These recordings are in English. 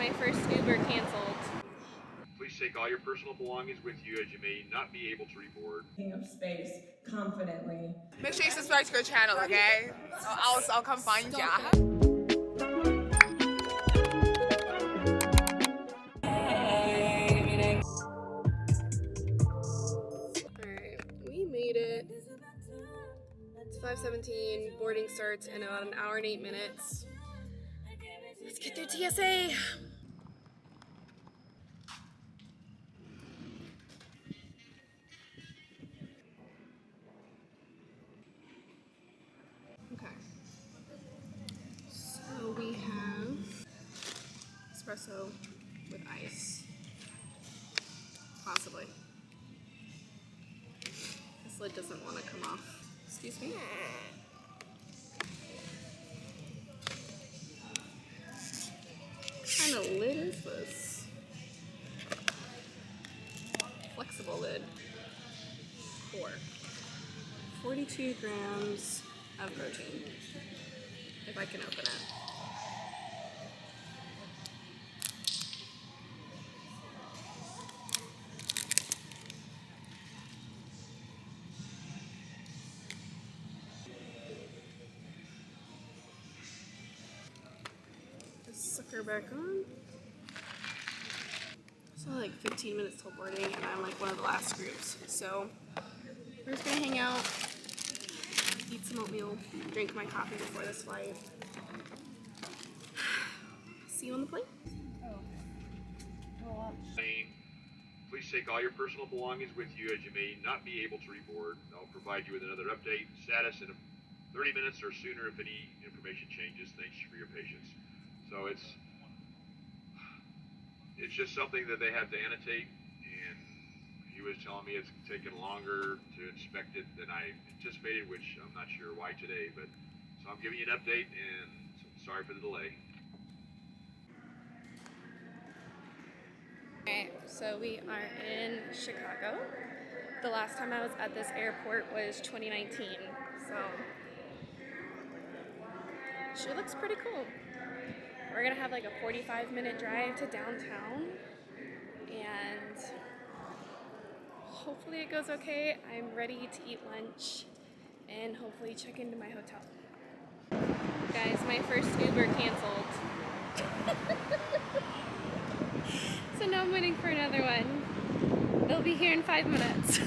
my first Uber canceled. Please take all your personal belongings with you as you may not be able to reboard. Of space confidently. Make sure you subscribe to our channel, okay? I'll come find ya. Alright, we made it. It's 5:17, boarding starts in about an hour and 8 minutes. Let's get through TSA. Okay. So we have espresso with ice. Possibly. This lid doesn't want to come off. Excuse me. What kind of lid is this? Flexible lid. 42 grams of protein. If I can open it. Sucker back on. So like 15 minutes till boarding, and I'm like one of the last groups. So we're just gonna hang out, eat some oatmeal, drink my coffee before this flight. See you on the plane. Please take all your personal belongings with you as you may not be able to reboard. I'll provide you with another update status in 30 minutes or sooner if any information changes. Thanks for your patience. So it's just something that they have to annotate, and he was telling me it's taken longer to inspect it than I anticipated, which I'm not sure why today, but so I'm giving you an update, and sorry for the delay. Okay, so we are in Chicago. The last time I was at this airport was 2019, so she looks pretty cool. We're gonna have like a 45-minute drive to downtown, and hopefully it goes okay. I'm ready to eat lunch and hopefully check into my hotel. Guys, my first Uber canceled. So now I'm waiting for another one. They'll be here in 5 minutes.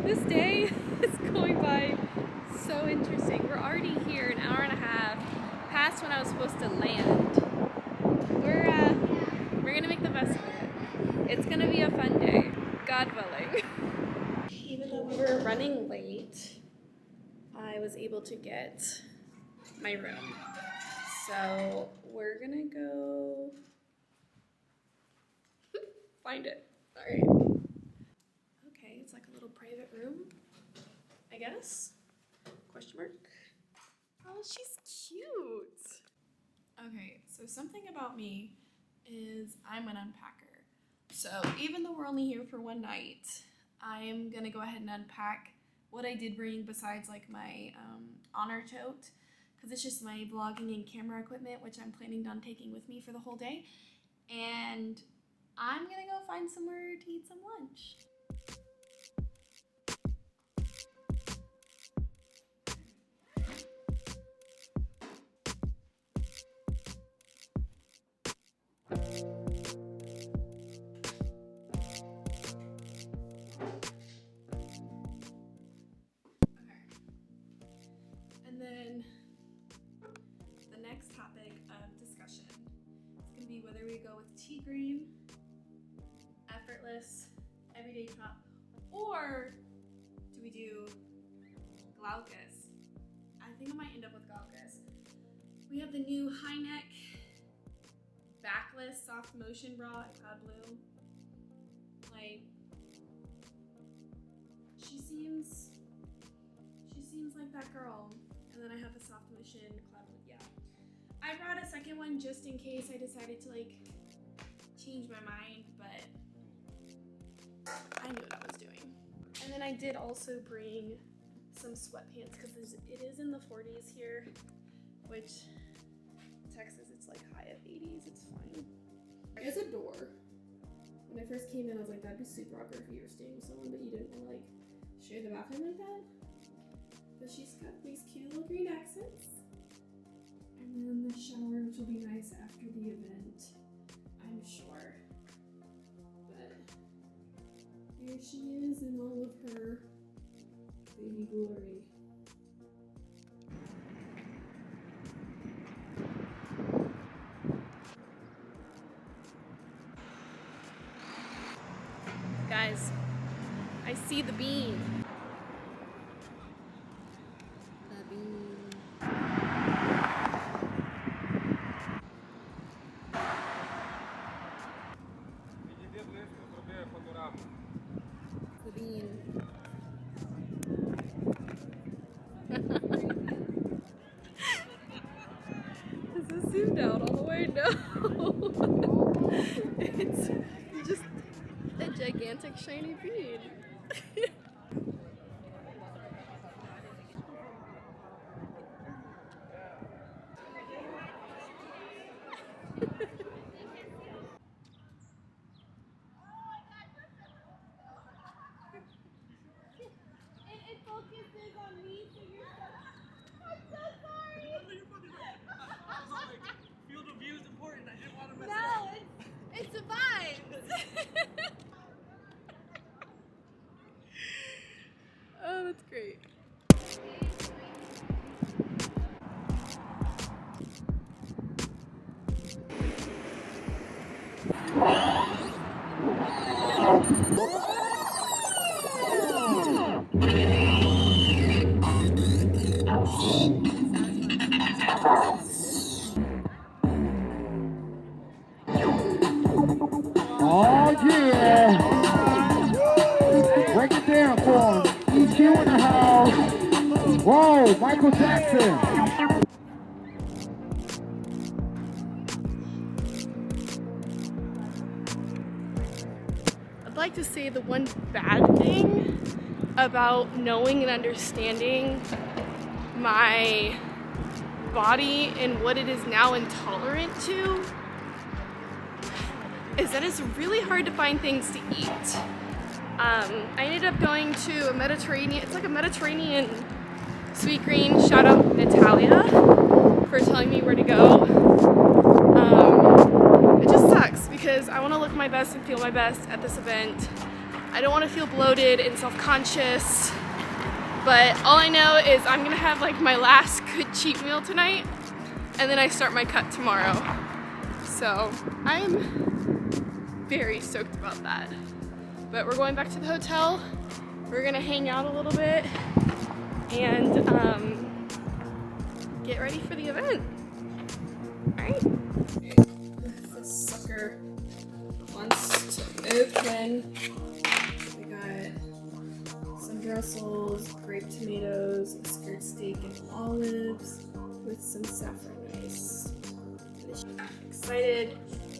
This day is going by so interesting. We're already here an hour and a half past when I was supposed to land. We're gonna make the best of it. It's gonna be a fun day, God willing. Even though we were running late, I was able to get my room. So we're gonna go find it. All right. Okay, it's like a little private room, I guess. Question mark. Oh, she's cute. Okay, so something about me is I'm an unpacker. So even though we're only here for one night, I'm gonna go ahead and unpack what I did bring besides like my Oner tote, because it's just my vlogging and camera equipment, which I'm planning on taking with me for the whole day. And I'm gonna go find somewhere to eat some lunch. And then the next topic of discussion is going to be whether we go with tea green, effortless, everyday top, or do we do Glaucous? I think I might end up with Glaucous. We have the new high neck backless soft motion bra in cloud blue. Like, she seems like that girl. And then I have the soft motion cloud blue. Yeah, I brought a second one just in case I decided to like change my mind, but I knew what I was doing. And then I did also bring some sweatpants because it is in the 40s here, which Texas it's like high of 80s. It's fine. came in, I was like, that'd be super awkward if you were staying with someone, but you didn't want to like share the bathroom like that. But she's got these cute little green accents. And then the shower, which will be nice after the event, I'm sure. But here she is in all of her baby glory. Guys, I see the bean. The bean. The bean. Is this zoomed out all the way? No. It's just a gigantic shiny bean. It focuses on me, so you're so... I'm so sorry! Field of view is important. I didn't want to mess No, it's the vibes! Oh, that's great. Oh yeah! Break it down for him. EQ in the house. Whoa, Michael Jackson. I'd like to say the one bad thing about knowing and understanding my body and what it is now intolerant to is that it's really hard to find things to eat. I ended up going to a Mediterranean, it's like a Mediterranean sweet green. Shout out Natalia for telling me where to go. It just sucks because I want to look my best and feel my best at this event. I don't want to feel bloated and self-conscious, but all I know is I'm gonna have like my last good cheat meal tonight, and then I start my cut tomorrow. So I'm very stoked about that. But we're going back to the hotel. We're gonna hang out a little bit and get ready for the event. All right. This sucker wants to open. We got some Brussels, grape tomatoes, a skirt steak and olives with some saffron rice. I'm excited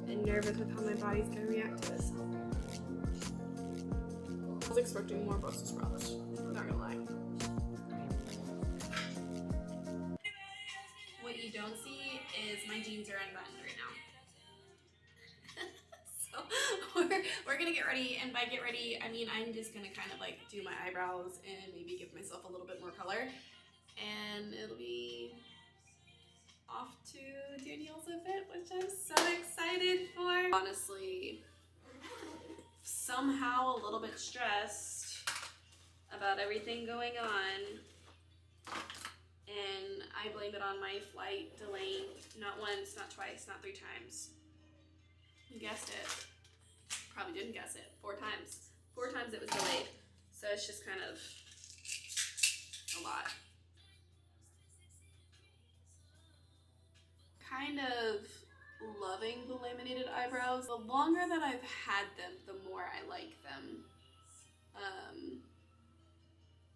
and nervous with how my body's gonna react to this. I was expecting more Brussels sprouts, not gonna lie. What you don't see is my jeans are unbuttoned right now. So we're gonna get ready, and by get ready, I mean I'm just gonna kind of like do my eyebrows and maybe give myself a little bit more color, and it'll be off to Danyele's event, which I'm so excited for. Honestly, somehow a little bit stressed about everything going on, and I blame it on my flight delaying not once, not twice, not 3 times. You guessed it. Probably didn't guess it. 4 times. 4 times it was delayed. So it's just kind of a lot. Kind of loving the laminated eyebrows. The longer that I've had them, the more I like them.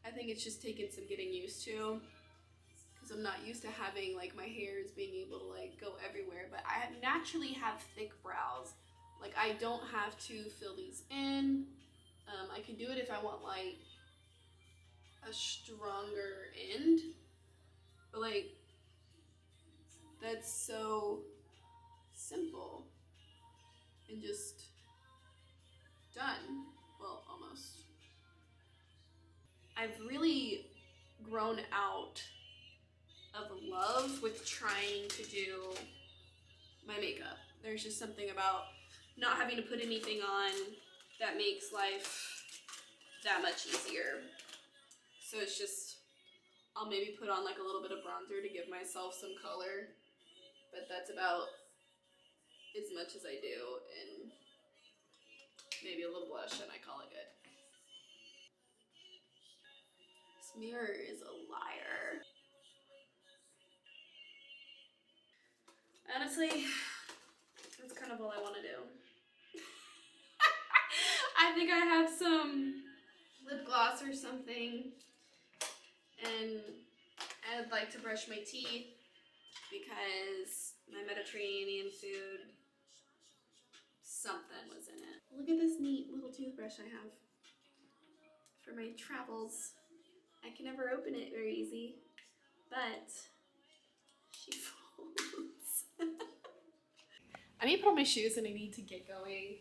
I think it's just taken some getting used to, because I'm not used to having like my hairs being able to like go everywhere, but I naturally have thick brows. Like I don't have to fill these in. I can do it if I want like a stronger end, but like that's so simple and just I've really grown out of love with trying to do my makeup. There's just something about not having to put anything on that makes life that much easier. So it's just, I'll maybe put on like a little bit of bronzer to give myself some color, but that's about as much as I do, and maybe a little blush and I call it good. This mirror is a liar. Honestly, that's kind of all I want to do. I think I have some lip gloss or something, and I'd like to brush my teeth because my Mediterranean food, something was in it. Look at this neat little toothbrush I have for my travels. I can never open it very easy, but she folds. I need to put on my shoes and I need to get going,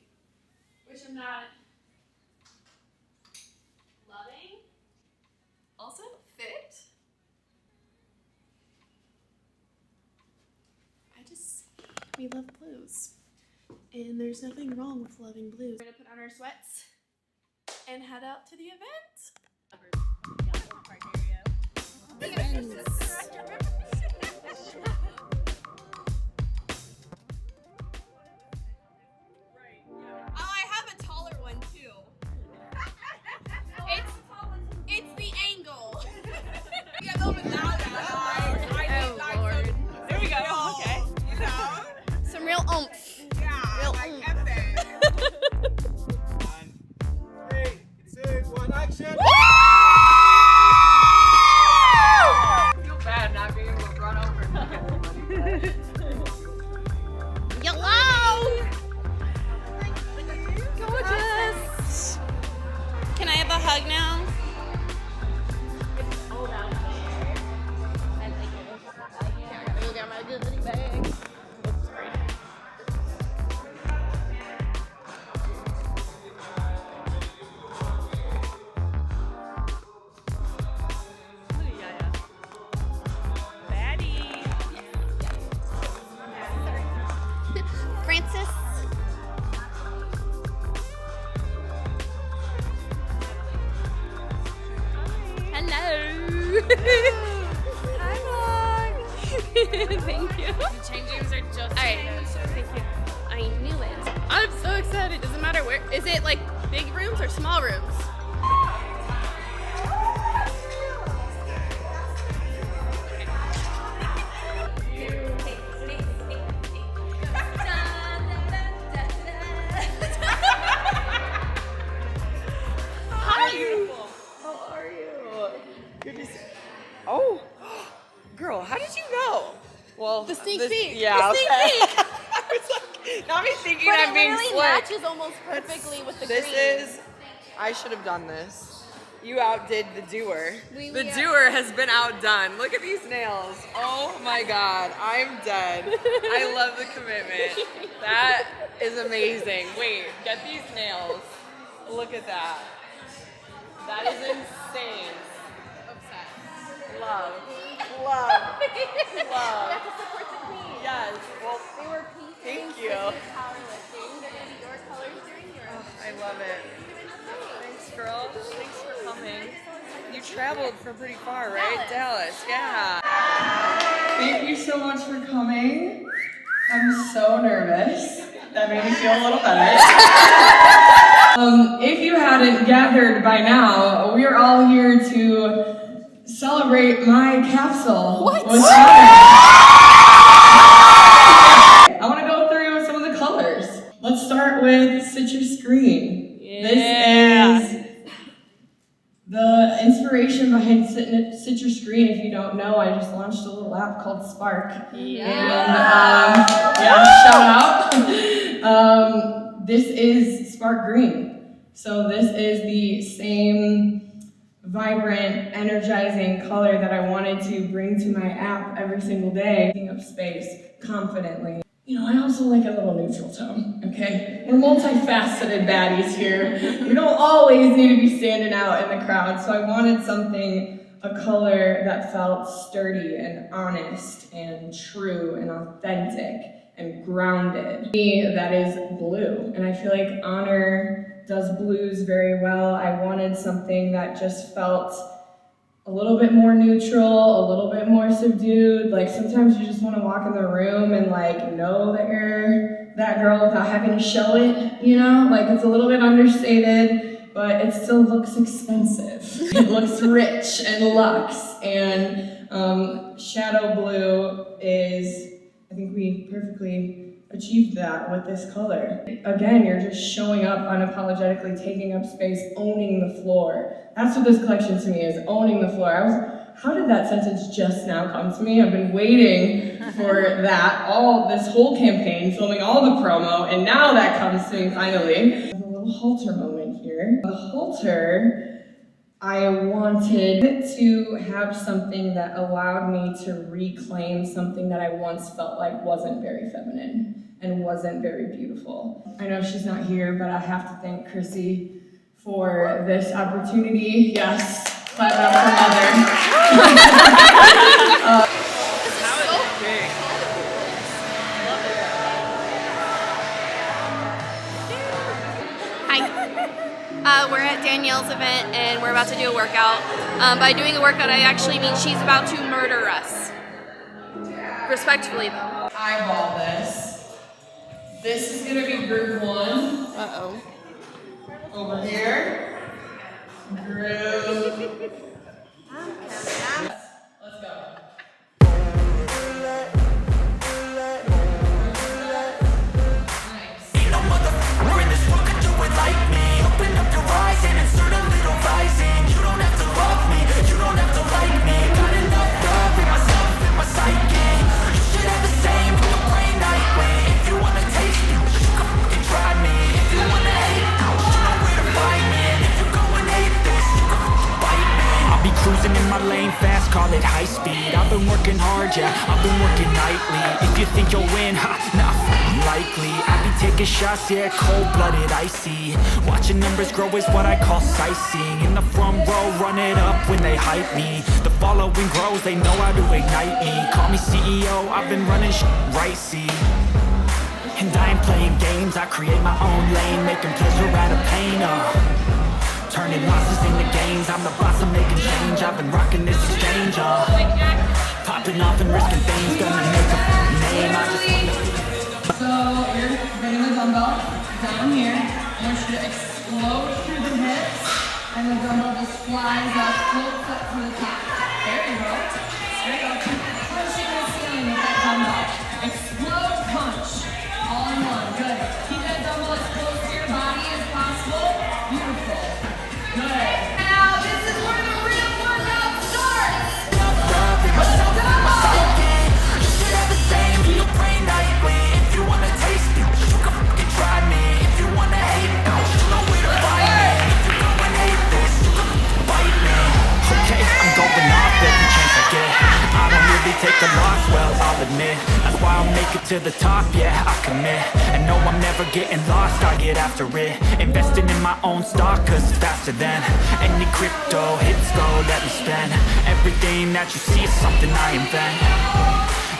which I'm not loving. Also, fit. We love blues. And there's nothing wrong with loving blues. We're gonna put on our sweats and head out to the event. Oh, I have a taller one too. It's the angle. You have a little bit louder. Oh, Lord. There we go. Okay. You know? Some real oomph. Yeah, Real like oomph. epic. 3, 2, 1, action! I feel bad not being able to run over and get somebody. Hello! Gorgeous! Can I have a hug now? Go get my good little bag. Francis. Hello. Hi, Vlog. Thank you. The changings are just Alright, thank you. I knew it. I'm so excited. Doesn't matter where. Is it like big rooms or small rooms? Oh, girl, how did you know? Well, The sneak peek. Yeah, The sneak okay. peek. I was like, not me thinking But I'm it being literally slick. matches almost perfectly with the green. I should have done this. You outdid the doer. We The are- doer has been outdone. Look at these nails. Oh my God, I'm dead. I love the commitment. That is amazing. Wait, get these nails. Look at that. That is insane. Love. Love. Love. That's to support the queen. Yes. Well, They were pink Thank and you. powerlifting. They're gonna be your colors during your. I love it. Thanks, girl. Thanks for coming. You traveled from pretty far, right? Dallas. Yeah. Thank you so much for coming. I'm so nervous. That made me feel a little better. If you hadn't gathered by now, we are all here to celebrate my capsule. What? With I want to go through some of the colors. Let's start with Citrus Green. This is the inspiration behind Citrus Green. If you don't know, I just launched a little app called Spark. And shout out. This is Spark Green. So this is the same vibrant, energizing color that I wanted to bring to my app every single day. Taking up space confidently. you know, I also like a little neutral tone, okay? We're multifaceted baddies here. We don't always need to be standing out in the crowd, so I wanted something, a color that felt sturdy and honest and true and authentic and grounded. To me, that is blue, and I feel like Oner does blues very well. I wanted something that just felt a little bit more neutral, a little bit more subdued. Like sometimes you just want to walk in the room and like know that you're that girl without having to show it, you know? Like it's a little bit understated, but it still looks expensive. It looks rich and luxe, and shadow blue is, I think we perfectly achieved that with this color. Again, you're just showing up unapologetically, taking up space, owning the floor. That's what this collection to me is, owning the floor. How did that sentence just now come to me? I've been waiting for that this whole campaign, filming all the promo, and now that comes to me finally. I have a little halter moment here. The halter, I wanted to have something that allowed me to reclaim something that I once felt like wasn't very feminine and wasn't very beautiful. I know she's not here, but I have to thank Krissy for this opportunity. Yes, clap it up for Mother. We're at Danyele's event and we're about to do a workout. By doing a workout, I actually mean she's about to murder us. Respectfully, though. Eyeball this. This is gonna be group 1. Uh-oh. Over here. Group. Let's go. Cruising in my lane fast, call it high speed. I've been working hard, yeah, I've been working nightly. If you think you'll win, ha, nah, unlikely. I be taking shots, yeah, cold-blooded, icy. Watching numbers grow is what I call sightseeing. In the front row, run it up when they hype me. The following grows, they know how to ignite me. Call me CEO, I've been running right, see. And I ain't playing games, I create my own lane, making pleasure out of pain, turning losses into gains, I'm the boss, I'm making change. I've been rocking this exchange, popping off and risking things, gonna make a name. I just wanna... So you're bringing the dumbbell down here. I want you to explode through the hips, and the dumbbell just flies up, floats up to the top. There you go. There you go. Keep punching the ceiling with that dumbbell. Explode, punch. All in one. Good. Keep that dumbbell as close to your body as possible. Beautiful. Good. Now, this is where the real workout starts. Let's go. You should have the same, you'll pray nightly. If you wanna taste me, you can fucking try me. If you wanna hate me, you know where to find me. If you go and hate this, you can fight me. Okay, I'm going off every chance I get. I don't really take a loss, well, I'll admit. That's why I'll make it to the top, yeah, I commit. And no, I'm never getting lost, I get after it. Investing in my own stock, cause it's faster than any crypto hits go, let me spend. Everything that you see is something I invent.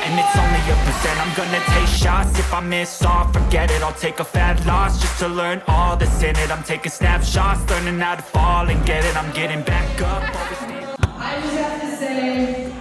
And it's only a percent. I'm gonna take shots. If I miss all, forget it. I'll take a fat loss just to learn all that's in it. I'm taking snapshots, learning how to fall and get it. I'm getting back up. I just have to say,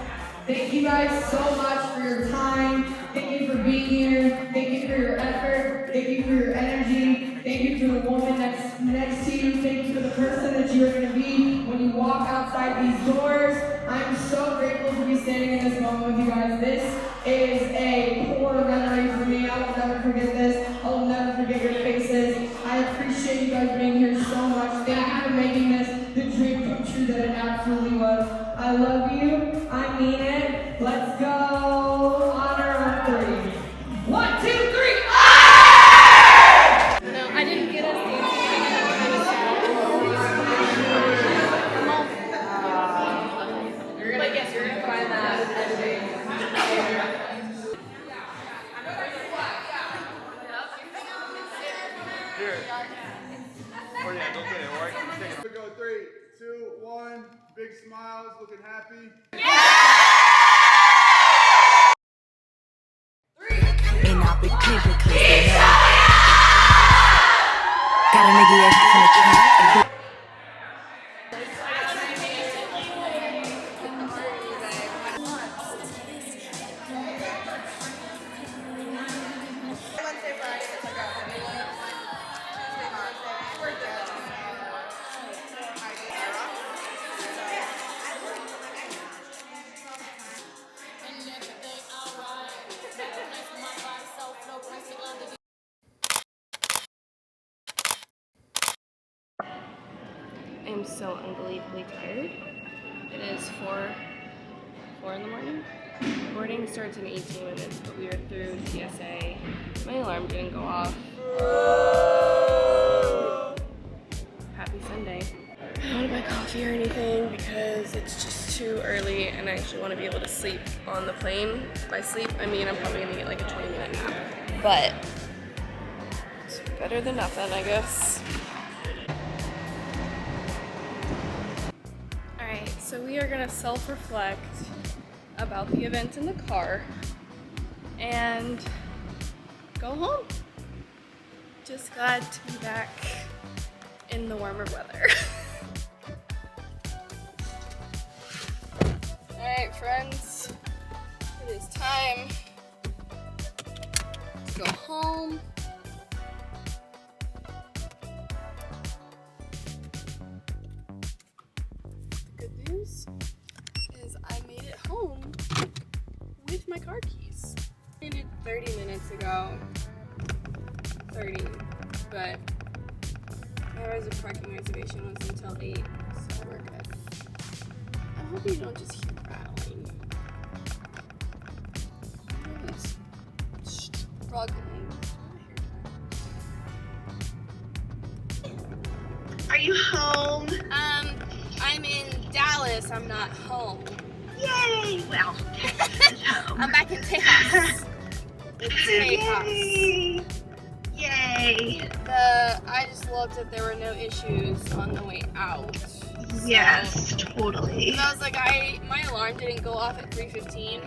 thank you guys so much for your time. Thank you for being here. Thank you for your effort. Thank you for your energy. Thank you for the woman next to you. Thank you for the person that you're going to be when you walk outside these doors. I'm so grateful to be standing in this moment with you guys. This is a core memory for me. I will never forget this. I will never forget your faces. I appreciate you guys being here so much. Thank you for making this the dream come true that it absolutely was. I love you. I mean it. Let's go. Honor on 3. 1, 2, 3. No, I didn't get us dancing. But yes, you're gonna find that editing. Here we go, 3, 2, 1. Big smiles, looking happy. And I'll be clear because they know. Got a nigga extra from the trap. I'm so unbelievably tired. It is 4 in the morning. Boarding starts in 18 minutes, but we are through TSA. My alarm didn't go off. Happy Sunday. I don't want to buy coffee or anything because it's just too early and I actually want to be able to sleep on the plane. By sleep, I mean I'm probably gonna get like a 20-minute nap. But it's better than nothing, I guess. So we are gonna self-reflect about the event in the car and go home. Just glad to be back in the warmer weather. Alright friends, it is time to go home. Is I made it home with my car keys. I did 30 minutes ago. 30, but my parking reservation was until 8, so we're good. I hope you don't just hear rattling. I'm really struggling. Are you home? I'm in Dallas. I'm not home. Yay! Well, Texas is home. I'm back in Texas. Yay! Yay! I just looked that there were no issues on the way out. So, Yes, totally. I was like, my alarm didn't go off at 3:15.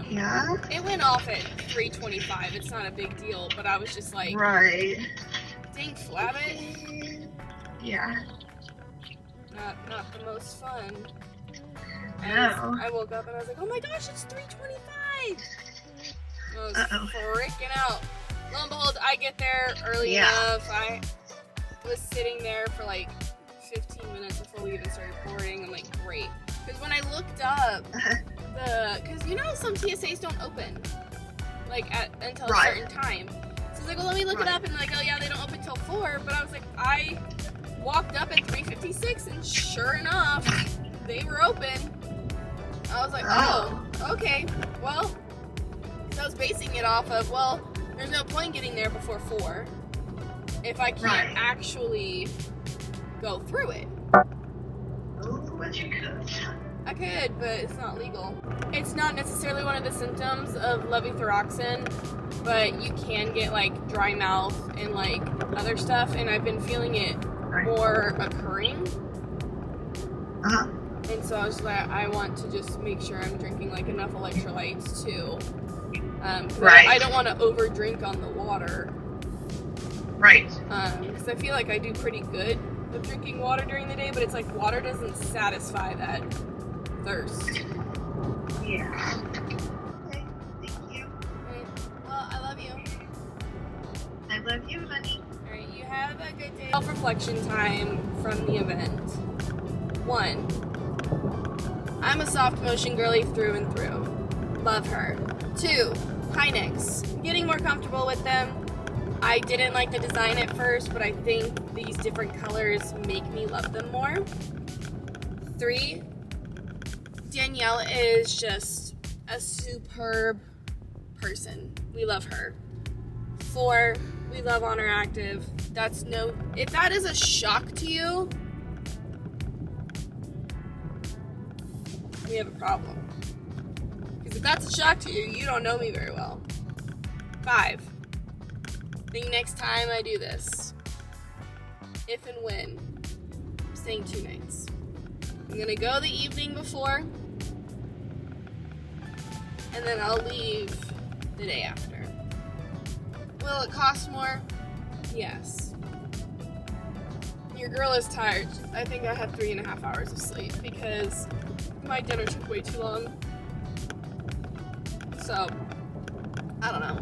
Yeah? It went off at 3:25. It's not a big deal, but I was just like, Right. dang flabbit. Yeah. Not the most fun. No. I woke up and I was like, oh my gosh, it's 3:25. I was Uh-oh. freaking out. Lo and behold, I get there early Yeah. enough. I was sitting there for like 15 minutes before we even started boarding. I'm like, great. Because when I looked up, because you know some TSAs don't open like until a certain time. So I was like, well, let me look it up, and like, oh yeah, they don't open till 4. But I was like, I walked up at 3:56, and sure enough, they were open. I was like, oh, okay. Well, so I was basing it off of, well, there's no point getting there before 4 if I can't actually go through it. Oh, but you could. I could, but it's not legal. It's not necessarily one of the symptoms of levothyroxine, but you can get like dry mouth and like other stuff, and I've been feeling it more occurring. And so I was like, I want to just make sure I'm drinking like enough electrolytes too. I don't want to over drink on the water. Right. Because I feel like I do pretty good with drinking water during the day, but it's like water doesn't satisfy that thirst. Yeah. Okay, thank you. Right. Well, I love you. I love you, honey. Alright, you have a good day. Self-reflection time from the event. 1, I'm a soft motion girly through and through. Love her. 2, high necks. Getting more comfortable with them. I didn't like the design at first, but I think these different colors make me love them more. 3, Danyele is just a superb person. We love her. 4, we love Oneractive. If that is a shock to you, we have a problem. Because if that's a shock to you, you don't know me very well. 5, think next time I do this, if and when, I'm staying 2 nights. I'm gonna go the evening before, and then I'll leave the day after. Will it cost more? Yes. Your girl is tired. I think I had 3.5 hours of sleep because my dinner took way too long. So, I don't know.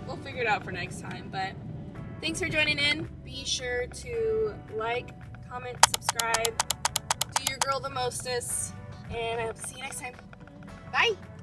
We'll figure it out for next time. But thanks for joining in. Be sure to like, comment, subscribe. Do your girl the mostest. And I hope to see you next time. Bye!